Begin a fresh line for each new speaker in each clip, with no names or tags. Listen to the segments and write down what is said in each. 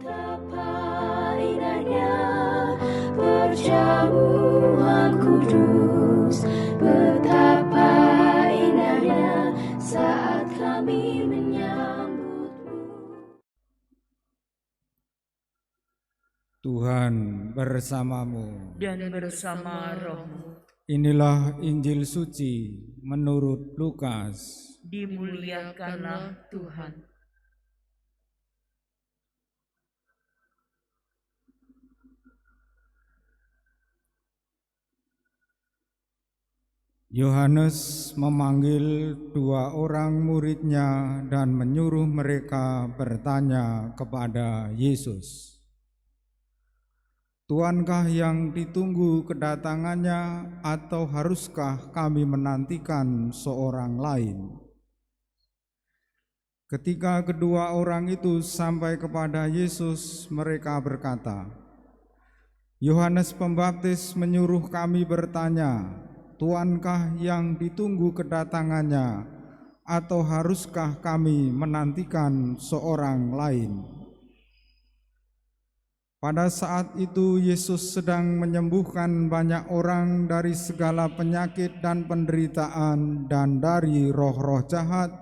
Betapa indahnya perjamuan kudus, betapa indahnya saat kami menyambutmu.
Tuhan bersamamu
dan bersama rohmu.
Inilah Injil suci menurut Lukas.
Dimuliakanlah Tuhan.
Yohanes memanggil 2 orang muridnya dan menyuruh mereka bertanya kepada Yesus, "Tuankah yang ditunggu kedatangannya, atau haruskah kami menantikan seorang lain?" Ketika kedua orang itu sampai kepada Yesus, mereka berkata, "Yohanes Pembaptis menyuruh kami bertanya, Tuankah yang ditunggu kedatangannya, atau haruskah kami menantikan seorang lain?" Pada saat itu Yesus sedang menyembuhkan banyak orang dari segala penyakit dan penderitaan dan dari roh-roh jahat,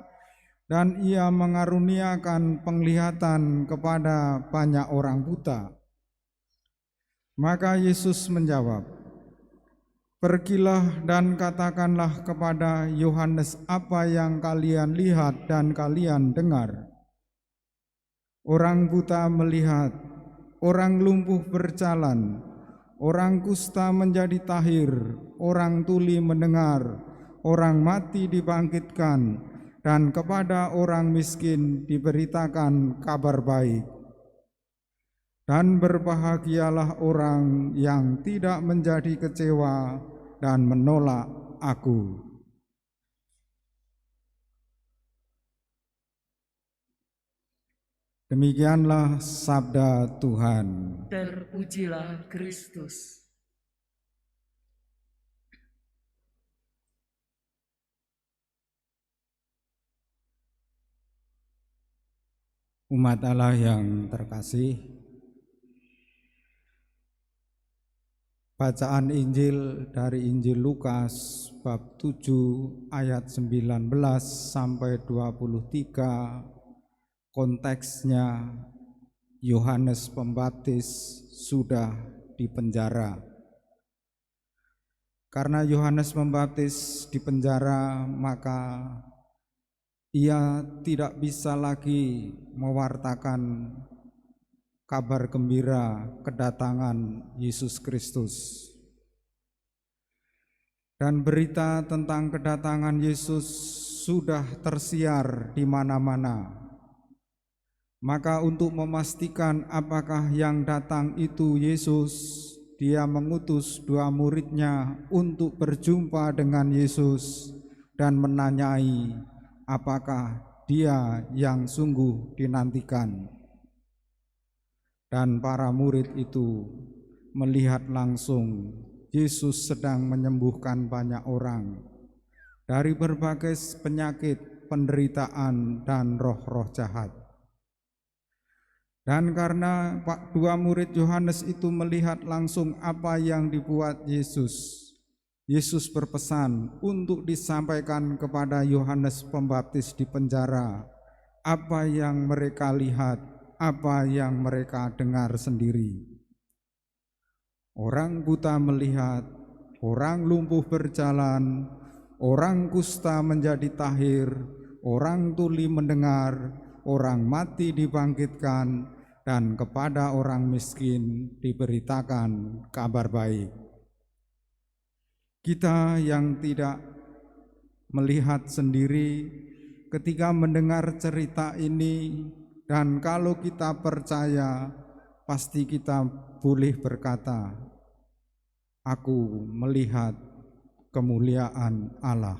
dan Ia mengaruniakan penglihatan kepada banyak orang buta. Maka Yesus menjawab, "Pergilah dan katakanlah kepada Yohanes apa yang kalian lihat dan kalian dengar. Orang buta melihat, orang lumpuh berjalan, orang kusta menjadi tahir, orang tuli mendengar, orang mati dibangkitkan, dan kepada orang miskin diberitakan kabar baik. Dan berbahagialah orang yang tidak menjadi kecewa dan menolak Aku." Demikianlah sabda Tuhan.
Terpujilah Kristus.
Umat Allah yang terkasih, bacaan Injil dari Injil Lukas bab 7 ayat 19 sampai 23, konteksnya Yohanes Pembaptis sudah dipenjara. Karena Yohanes Pembaptis dipenjara, maka ia tidak bisa lagi mewartakan kabar gembira kedatangan Yesus Kristus. Dan berita tentang kedatangan Yesus sudah tersiar di mana-mana. Maka untuk memastikan apakah yang datang itu Yesus, Dia mengutus 2 muridnya untuk berjumpa dengan Yesus dan menanyai apakah Dia yang sungguh dinantikan. Dan para murid itu melihat langsung Yesus sedang menyembuhkan banyak orang dari berbagai penyakit, penderitaan, dan roh-roh jahat. Dan karena 2 murid Yohanes itu melihat langsung apa yang dibuat Yesus, Yesus berpesan untuk disampaikan kepada Yohanes Pembaptis di penjara apa yang mereka lihat, apa yang mereka dengar sendiri. Orang buta melihat, orang lumpuh berjalan, orang kusta menjadi tahir, orang tuli mendengar, orang mati dibangkitkan, dan kepada orang miskin diberitakan kabar baik. Kita yang tidak melihat sendiri ketika mendengar cerita ini, dan kalau kita percaya, pasti kita boleh berkata, "Aku melihat kemuliaan Allah.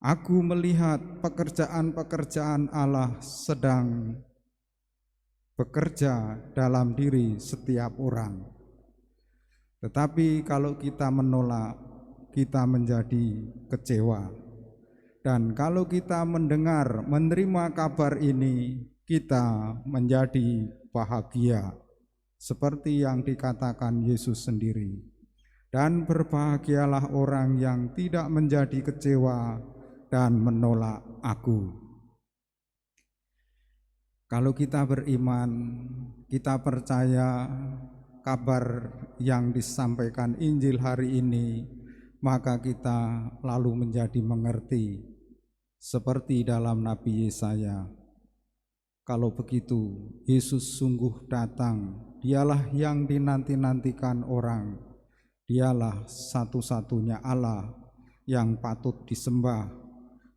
Aku melihat pekerjaan-pekerjaan Allah sedang bekerja dalam diri setiap orang." Tetapi kalau kita menolak, kita menjadi kecewa. Dan kalau kita mendengar, menerima kabar ini, kita menjadi bahagia, seperti yang dikatakan Yesus sendiri. Dan berbahagialah orang yang tidak menjadi kecewa dan menolak Aku. Kalau kita beriman, kita percaya kabar yang disampaikan Injil hari ini, maka kita lalu menjadi mengerti, seperti dalam Nabi Yesaya. Kalau begitu, Yesus sungguh datang, Dialah yang dinanti-nantikan orang, Dialah satu-satunya Allah yang patut disembah,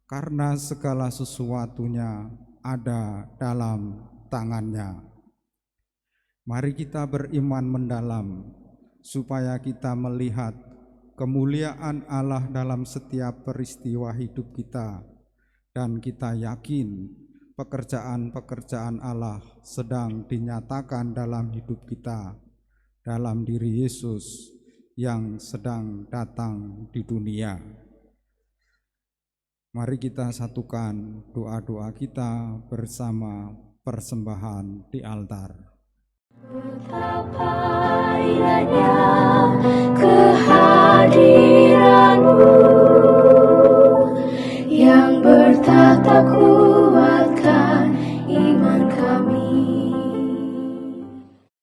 karena segala sesuatunya ada dalam tangannya. Mari kita beriman mendalam, supaya kita melihat kemuliaan Allah dalam setiap peristiwa hidup kita, dan kita yakin pekerjaan-pekerjaan Allah sedang dinyatakan dalam hidup kita, dalam diri Yesus yang sedang datang di dunia. Mari kita satukan doa-doa kita bersama persembahan di altar.
Betapa indahnya kehadiran-Mu.